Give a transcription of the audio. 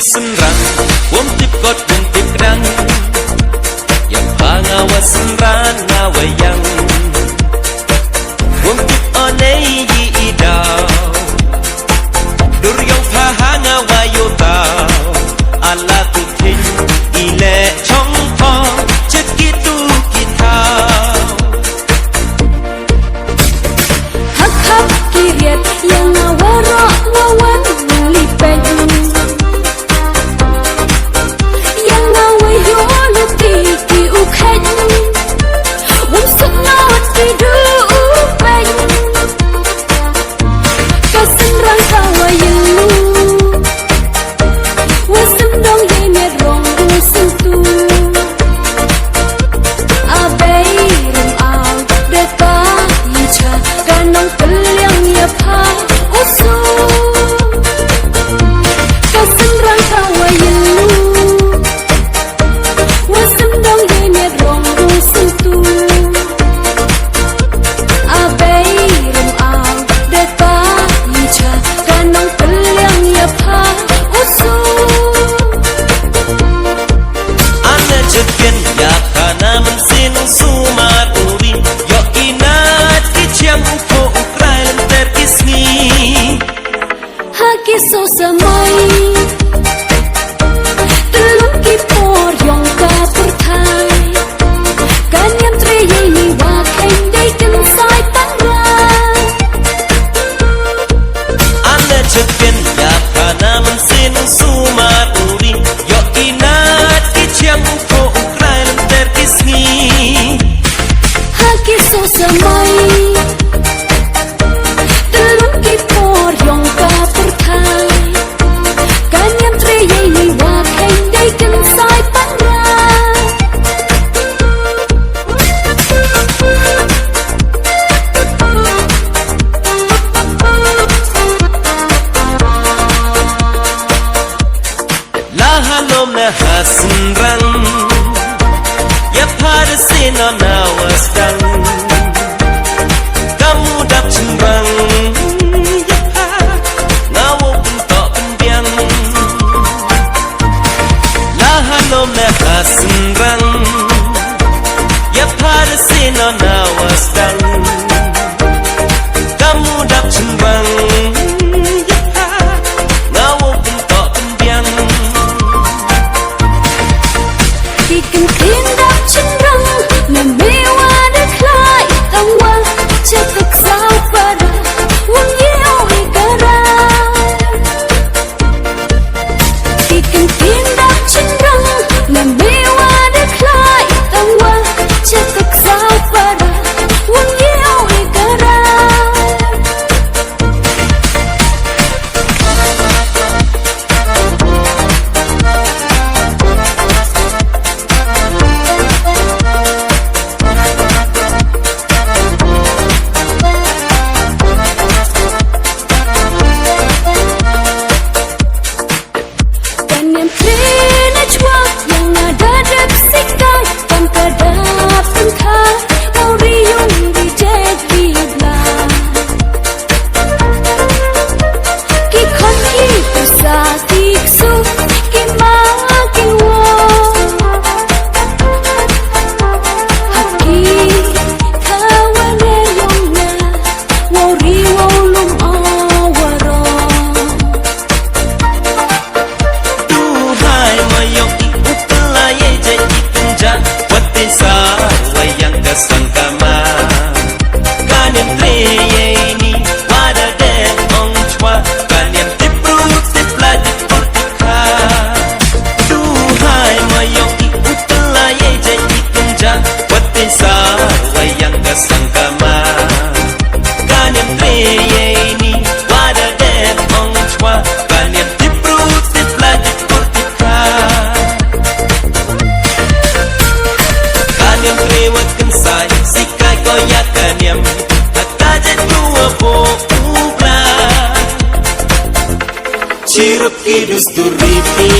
Senrang, wong tip kot wong tip kedang, yang pangawas senran ngawayang, wong tip onei yi idau, dur yang paha ngawayo tau, ala tutin ile chong pong cekitu kita. Hak hak kiriat yang ngawarok ngawan ngelipeng. Kisah semai telung kipor yang kapertai kan yang treyini wakai day kensai tangrang ane cekin ya kana mensin sumat uri yo inat kiciam ko ukrai lenter kisni ha kisah semai telung kipor yang kapertai kan yang treyini wakai day kensai tangrang lahanom na hasenrang ya pada sino nawasdang kamu dap cembang ya ngawo bentok pendiang lahanom na hasenrang ya pada sino nawasdang kamu dap cembang ya ngawo bentok pendiang Kikin tindak cenderung sai sikai koyak kaniam hatta jadua po ukla Cirup idus turiti